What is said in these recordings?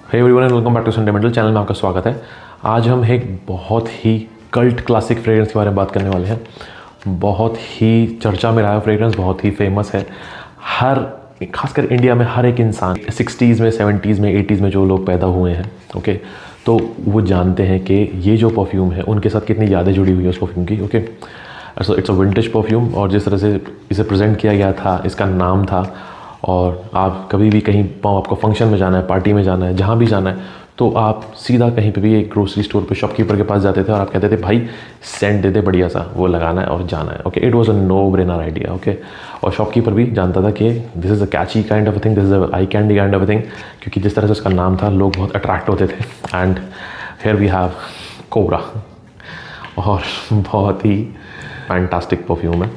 Hey everyone and welcome back to fundamental channel में आपका स्वागत है। आज हम एक बहुत ही कल्ट क्लासिक फ्रेग्रेंस के बारे में बात करने वाले हैं। बहुत ही चर्चा में रहा है फ्रेग्रेंस, बहुत ही फेमस है। खासकर इंडिया में हर एक इंसान 60s में 70s में 80s में जो लोग पैदा हुए हैं ओके, तो वो जानते हैं कि ये जो परफ्यूम है उनके साथ कितनी यादें जुड़ी हुई है उस परफ्यूम की। Okay, so it's a vintage perfume और जिस तरह से इसे प्रेजेंट किया गया था, इसका नाम था। और आप कभी भी कहीं आपको फंक्शन में जाना है, पार्टी में जाना है, जहाँ भी जाना है, तो आप सीधा कहीं पे भी एक ग्रोसरी स्टोर पे शॉपकीपर के पास जाते थे और आप कहते थे भाई सेंट दे दे बढ़िया सा, वो लगाना है और जाना है। Okay, it was a no brainer idea. Okay, और शॉपकीपर भी जानता था कि this is a catchy kind of a thing, this is a eye candy kind of a thing, क्योंकि जिस तरह से उसका नाम था लोग बहुत अट्रैक्ट होते थे। And here we have cobra, और बहुत ही फैंटास्टिक परफ्यूम है।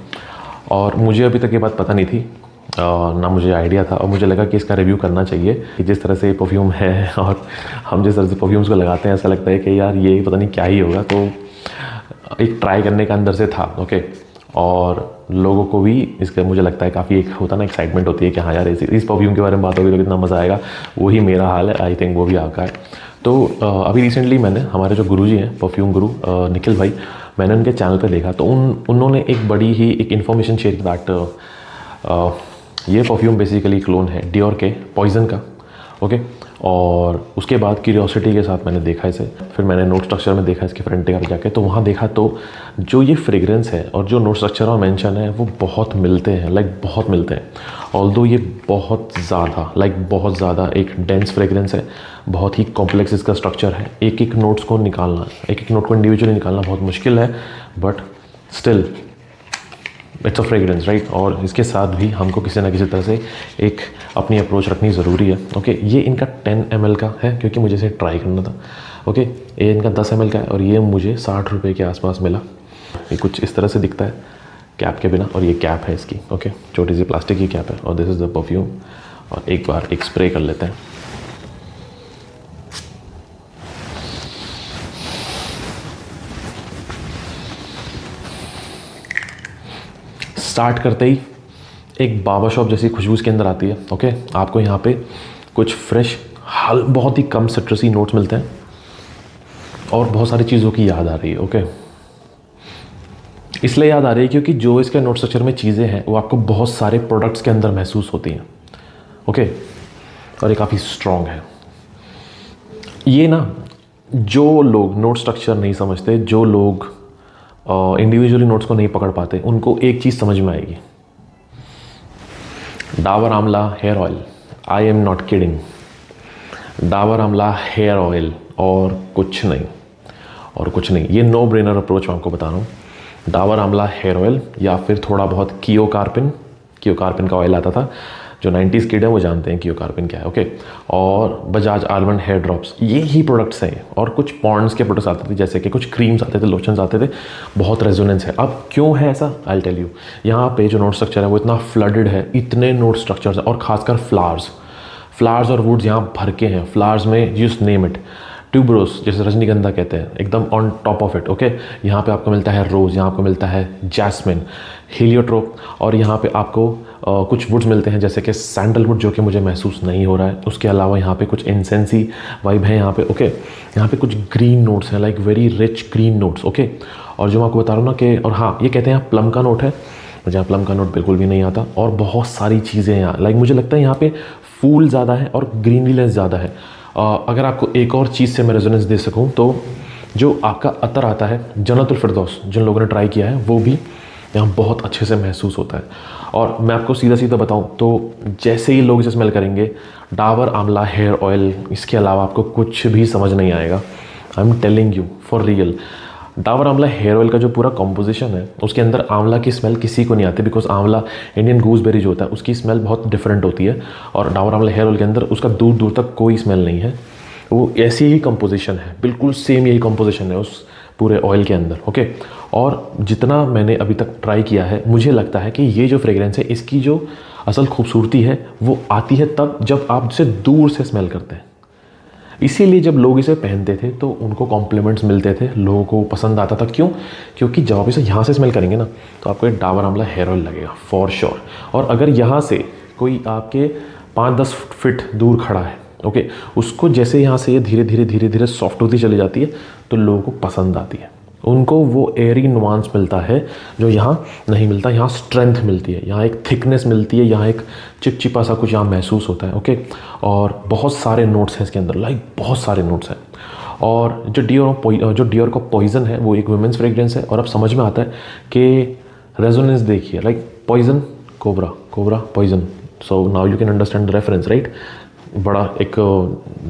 और मुझे अभी तक ये बात पता नहीं थी, ना मुझे आइडिया था, और मुझे लगा कि इसका रिव्यू करना चाहिए कि जिस तरह से परफ्यूम है और हम जिस तरह से परफ्यूम्स को लगाते हैं ऐसा लगता है कि यार ये पता नहीं क्या ही होगा। तो एक ट्राई करने का अंदर से था। ओके, और लोगों को भी इसका मुझे लगता है काफ़ी एक होता ना एक्साइटमेंट होती है कि हाँ यार इस परफ्यूम के बारे में बात होगी तो कितना मज़ा आएगा। वही मेरा हाल है, आई थिंक वो भी आपका है। तो अभी रिसेंटली मैंने हमारे जो गुरुजी हैं, परफ्यूम गुरु निखिल भाई, मैंने उनके चैनल पे देखा तो उन्होंने एक बड़ी ही एक इन्फॉर्मेशन शेयर की दैट ये परफ्यूम बेसिकली क्लोन है डियोर के पॉइजन का। ओके, और उसके बाद क्यूरियोसिटी के साथ मैंने देखा इसे, फिर मैंने नोट स्ट्रक्चर में देखा इसके फ्रंट पर जाके, तो वहाँ देखा तो जो ये फ्रेग्रेंस है और जो नोट स्ट्रक्चर और मेंशन है वो बहुत मिलते हैं, लाइक बहुत मिलते हैं। ऑल्दो ये बहुत ज़्यादा एक डेंस फ्रेग्रेंस है, बहुत ही कॉम्प्लेक्स इसका स्ट्रक्चर है। एक एक नोट्स को निकालना, एक एक नोट को इंडिविजुअली निकालना बहुत मुश्किल है, but still it's a fragrance right. और इसके साथ भी हमको किसी ना किसी तरह से एक अपनी अप्रोच रखनी ज़रूरी है। ओके, ये इनका 10 ml का है क्योंकि मुझे इसे ट्राई करना था। ओके, ये इनका 10 ml का है और ये मुझे 60 रुपये के आसपास मिला। ये कुछ इस तरह से दिखता है कैप के बिना, और ये कैप है इसकी। ओके, छोटी सी प्लास्टिक की कैप है, और दिस इज़ द परफ्यूम। और एक बार एक स्प्रे कर लेते हैं। स्टार्ट करते ही एक बाबा शॉप जैसी खुशबू इसके अंदर आती है। ओके, आपको यहाँ पे कुछ फ्रेश बहुत ही कम सिट्रसी नोट्स मिलते हैं और बहुत सारी चीज़ों की याद आ रही है। ओके, इसलिए याद आ रही है क्योंकि जो इसके नोट स्ट्रक्चर में चीज़ें हैं वो आपको बहुत सारे प्रोडक्ट्स के अंदर महसूस होती हैं। ओके, और ये काफ़ी स्ट्रॉन्ग है। ये ना, जो लोग नोट स्ट्रक्चर नहीं समझते, जो लोग इंडिविजुअली नोट्स को नहीं पकड़ पाते, उनको एक चीज़ समझ में आएगी। Dabur Amla hair oil, I am not kidding, Dabur Amla hair oil और कुछ नहीं, और कुछ नहीं। ये नो ब्रेनर अप्रोच मैं आपको बता रहा हूँ। डाबर आंवला हेयर ऑयल या फिर थोड़ा बहुत कियोकार्पिन का ऑयल आता था। जो 90s किड है वो जानते हैं कियोकार्पिन क्या है। ओके, और बजाज आलमंड हेयर ड्रॉप्स, ये ही प्रोडक्ट्स हैं। और कुछ पॉन्ड्स के प्रोडक्ट्स आते थे, जैसे कि कुछ क्रीम्स आते थे, लोशंस आते थे। बहुत रेजोनेंस है। अब क्यों है ऐसा, आई विल टेल यू। यहाँ पे जो नोट स्ट्रक्चर है वो इतना फ्लडेड है, इतने नोट स्ट्रक्चर्स हैं, और खासकर फ्लावर्स और वुड्स यहाँ भर के हैं। फ्लावर्स में जस्ट नेम इट, ट्यूबरोस जैसे रजनीगंधा कहते हैं, एकदम on top of it. Okay, यहाँ पे आपको मिलता है रोज़, यहाँ आपको मिलता है जैस्मिन, हीलियोट्रोप, और यहाँ पे आपको कुछ वुड्स मिलते हैं जैसे कि सैंडलवुड, जो कि मुझे महसूस नहीं हो रहा है। उसके अलावा यहाँ पे कुछ इंसेंसी वाइब है यहाँ पे। ओके, यहाँ पे कुछ ग्रीन नोट्स हैं, like very rich green notes. Okay, और जो मैं आपको बता रहा हूँ ना कि, और हाँ, ये कहते हैं यहाँ प्लम का नोट है, मुझे यहाँ प्लम का नोट बिल्कुल भी नहीं आता। और बहुत सारी चीज़ें यहाँ, लाइक मुझे लगता है यहाँ पे फूल ज़्यादा है और ग्रीनरीनेस ज़्यादा है। अगर आपको एक और चीज़ से मैं रेजोनेंस दे सकूं तो जो आपका अतर आता है जन्नतुल फिरदौस, जिन लोगों ने ट्राई किया है, वो भी यहाँ बहुत अच्छे से महसूस होता है। और मैं आपको सीधा बताऊं तो जैसे ही लोग इसे स्मेल करेंगे, डाबर आंवला हेयर ऑयल, इसके अलावा आपको कुछ भी समझ नहीं आएगा। I am telling you for real. Dabur Amla hair oil का जो पूरा कॉम्पोजिशन है, उसके अंदर आंवला की स्मेल किसी को नहीं आती, बिकॉज आंवला इंडियन गूसबेरी जो होता है उसकी स्मेल बहुत डिफरेंट होती है, और डाबर आंवला हेयर ऑयल के अंदर उसका दूर दूर तक कोई स्मेल नहीं है। वो ऐसी ही कंपोजिशन है, बिल्कुल सेम यही कंपोजिशन है उस पूरे ऑयल के अंदर। ओके, और जितना मैंने अभी तक ट्राई किया है, मुझे लगता है कि ये जो फ्रेग्रेंस है, इसकी जो असल खूबसूरती है वो आती है तब जब आप इसे दूर से स्मेल करते हैं। इसीलिए जब लोग इसे पहनते थे तो उनको कॉम्प्लीमेंट्स मिलते थे, लोगों को पसंद आता था। क्यों? क्योंकि जब आप इसे यहाँ से स्मेल करेंगे ना, तो आपको एक डाबर आंवला हेयर ऑयल लगेगा फॉर श्योर। और अगर यहाँ से कोई आपके 5-10 फीट दूर खड़ा है ओके, उसको जैसे यहाँ से ये धीरे धीरे धीरे धीरे सॉफ्ट होती चली जाती है तो लोगों को पसंद आती है। उनको वो एयरी नुआंस मिलता है जो यहाँ नहीं मिलता। यहाँ स्ट्रेंथ मिलती है, यहाँ एक थिकनेस मिलती है, यहाँ एक चिपचिपा सा कुछ यहाँ महसूस होता है। ओके, और बहुत सारे नोट्स हैं इसके अंदर, लाइक बहुत सारे नोट्स हैं। और जो डियोर का पॉइजन है वो एक वुमेंस फ्रेग्रेंस है। और अब समझ में आता है कि रेजोनेंस देखिए, like poison cobra, cobra poison, so now you can understand the reference, right. बड़ा एक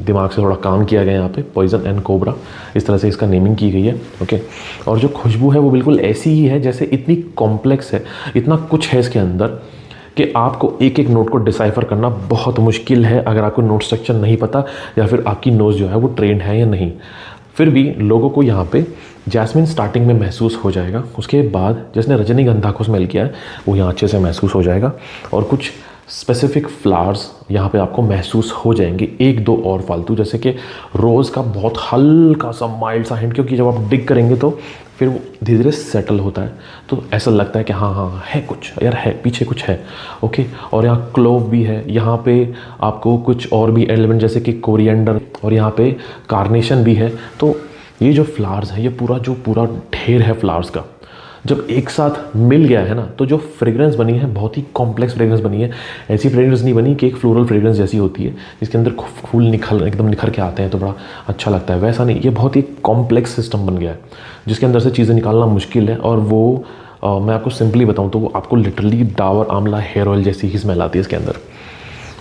दिमाग से थोड़ा काम किया गया यहाँ पे, पॉइजन एंड कोबरा, इस तरह से इसका नेमिंग की गई है। ओके, और जो खुशबू है वो बिल्कुल ऐसी ही है जैसे, इतनी कॉम्प्लेक्स है, इतना कुछ है इसके अंदर कि आपको एक एक नोट को डिसाइफर करना बहुत मुश्किल है अगर आपको नोट स्ट्रक्चर नहीं पता या फिर आपकी नोज़ जो है वो ट्रेंड है या नहीं। फिर भी लोगों को यहाँ पे जैस्मिन स्टार्टिंग में महसूस हो जाएगा, उसके बाद जिसने रजनीगंधा को स्मेल किया है वो यहाँ अच्छे से महसूस हो जाएगा, और कुछ स्पेसिफिक फ्लावर्स यहाँ पे आपको महसूस हो जाएंगे, एक दो और फालतू, जैसे कि रोज़ का बहुत हल्का सा माइल्ड सा हिंट, क्योंकि जब आप डिग करेंगे तो फिर वो धीरे धीरे सेटल होता है, तो ऐसा लगता है कि हाँ हाँ है कुछ यार, है पीछे कुछ है। ओके, और यहाँ क्लोव भी है, यहाँ पे आपको कुछ और भी एलिमेंट जैसे कि कोरिएंडर, और यहाँ पे कार्नेशन भी है। तो ये जो फ्लावर्स है, ये पूरा ढेर है फ्लावर्स का, जब एक साथ मिल गया है ना, तो जो फ्रेग्रेंस बनी है बहुत ही कॉम्प्लेक्स फ्रेग्रेंस बनी है। ऐसी फ्रेग्रेंस नहीं बनी कि एक फ्लोरल फ्रेग्रेंस जैसी होती है जिसके अंदर फूल एकदम निखर के आते हैं तो बड़ा अच्छा लगता है, वैसा नहीं। ये बहुत ही कॉम्प्लेक्स सिस्टम बन गया है जिसके अंदर से चीज़ें निकालना मुश्किल है। और वो मैं आपको सिंपली बताऊँ तो वो आपको literally Dabur Amla hair oil जैसी ही स्मेल आती है इसके अंदर।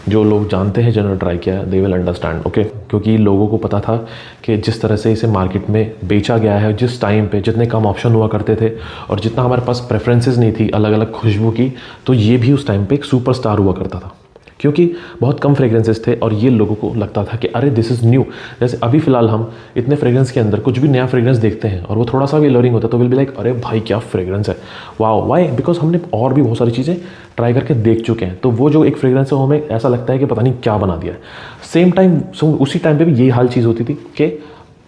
जो लोग जानते हैं, जिन्होंने ट्राई किया है, दे विल अंडरस्टैंड। ओके, क्योंकि लोगों को पता था कि जिस तरह से इसे मार्केट में बेचा गया है, जिस टाइम पे जितने कम ऑप्शन हुआ करते थे और जितना हमारे पास प्रेफरेंसेस नहीं थी अलग अलग खुशबू की, तो ये भी उस टाइम पे एक सुपरस्टार हुआ करता था, क्योंकि बहुत कम फ्रेग्रेंसेस थे और ये लोगों को लगता था कि अरे दिस इज़ न्यू। जैसे अभी फ़िलहाल हम इतने फ्रेग्रेंस के अंदर कुछ भी नया फ्रेग्रेंस देखते हैं और वो थोड़ा सा भी अलरिंग होता है तो विल बी लाइक अरे भाई क्या फ्रेग्रेंस है, वाओ। वाई? बिकॉज हमने और भी बहुत सारी चीज़ें ट्राई करके देख चुके हैं, तो वो जो एक फ्रेग्रेंस है वो हमें ऐसा लगता है कि पता नहीं क्या बना दिया है। सेम टाइम उसी टाइम पर भी यही हाल चीज़ होती थी कि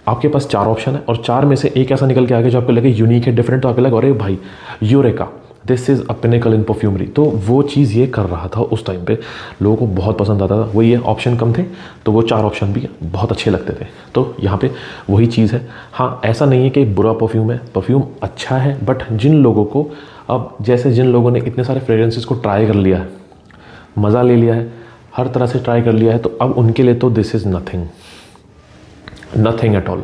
आपके पास 4 ऑप्शन है और 4 में से एक ऐसा निकल के आ गया जो आपको लगे यूनिक है, डिफरेंट, तो आपको लगे अरे भाई eureka, this is a pinnacle in perfumery. तो वो चीज़ ये कर रहा था उस टाइम पे, लोगों को बहुत पसंद आता था। वही है, ऑप्शन कम थे तो वो 4 ऑप्शन भी बहुत अच्छे लगते थे। तो यहाँ पे वही चीज़ है। हाँ, ऐसा नहीं है कि बुरा परफ्यूम है, परफ्यूम अच्छा है, बट जिन लोगों को अब जैसे जिन लोगों ने इतने सारे फ्रेग्रेंसेस को ट्राई कर लिया है, मज़ा ले लिया है, हर तरह से ट्राई कर लिया है, तो अब उनके लिए तो this is nothing at all.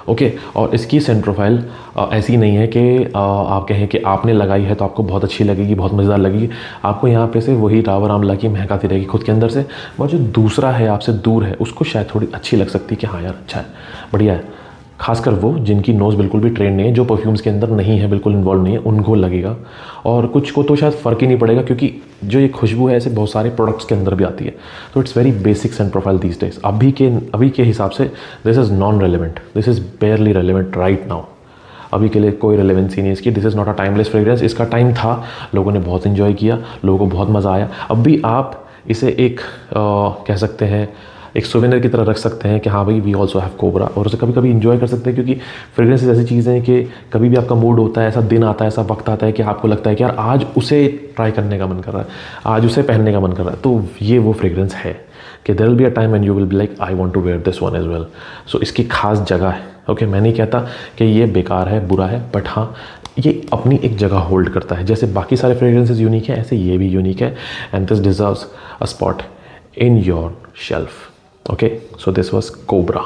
Okay, और इसकी सेंट प्रोफाइल ऐसी नहीं है कि आप कहें कि आपने लगाई है तो आपको बहुत अच्छी लगेगी, बहुत मज़ेदार लगेगी। आपको यहाँ पे से वही डाबर आंवला की महक आती रहेगी खुद के अंदर से, और जो दूसरा है आपसे दूर है उसको शायद थोड़ी अच्छी लग सकती है कि हाँ यार अच्छा है, बढ़िया है। खासकर वो जिनकी नोज़ बिल्कुल भी ट्रेंड नहीं है, जो परफ्यूम्स के अंदर नहीं है, बिल्कुल इन्वॉल्व नहीं है, उनको लगेगा। और कुछ को तो शायद फ़र्क ही नहीं पड़ेगा, क्योंकि जो ये खुशबू है ऐसे बहुत सारे प्रोडक्ट्स के अंदर भी आती है। तो it's very basic Saint profile these days. अभी के हिसाब से this is non relevant, this is बेयरली relevant right now. अभी के लिए कोई रेलेवेंसी नहीं है इसकी। This is not a timeless fragrance. इसका टाइम था, लोगों ने बहुत इन्जॉय किया, लोगों को बहुत मज़ा आया। अब भी आप इसे एक कह सकते हैं एक सोवेनियर की तरह रख सकते हैं कि हाँ भाई वी ऑल्सो हैव कोबरा, और उसे कभी कभी इंजॉय कर सकते हैं, क्योंकि फ्रेग्रेंसेस ऐसी चीज़ें हैं कि कभी भी आपका मूड होता है, ऐसा दिन आता है, ऐसा वक्त आता है कि आपको लगता है कि यार आज उसे ट्राई करने का मन कर रहा है, आज उसे पहनने का मन कर रहा है, तो ये वो फ्रेग्रेंस है कि there will be a time and you will be like I want to wear this one as well. So इसकी खास जगह है। ओके, मैं नहीं कहता कि ये बेकार है, बुरा है, बट हाँ ये अपनी एक जगह होल्ड करता है। जैसे बाकी सारे फ्रेग्रेंसेस यूनिक है, ऐसे ये भी यूनिक है, and this deserves a spot in your shelf. Okay, so this was Cobra.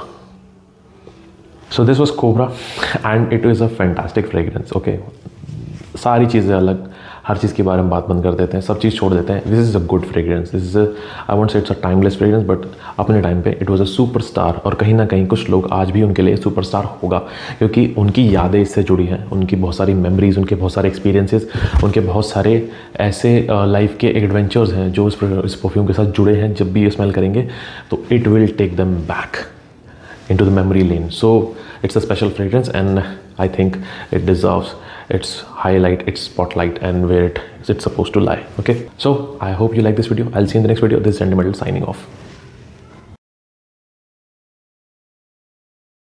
And it is a fantastic fragrance. Okay, सारी चीज़ें अलग, हर चीज़ के बारे में बात बंद कर देते हैं, सब चीज़ छोड़ देते हैं। This is a good fragrance, this is I won't say it's a timeless fragrance, but अपने टाइम पे इट वाज अ सुपरस्टार। और कहीं ना कहीं कुछ लोग आज भी उनके लिए सुपरस्टार होगा, क्योंकि उनकी यादें इससे जुड़ी हैं, उनकी बहुत सारी मेमोरीज, उनके बहुत सारे एक्सपीरियंसेस, उनके बहुत सारे ऐसे लाइफ के एडवेंचर्स हैं जो इस परफ्यूम के साथ जुड़े हैं। जब भी ये स्मेल करेंगे तो it will take them back into the memory lane. So it's a special fragrance, and I think it deserves its highlight, its spotlight, and where it's supposed to lie. Okay, so I hope you like this video. I'll see you in the next video. This is Sentimental signing off.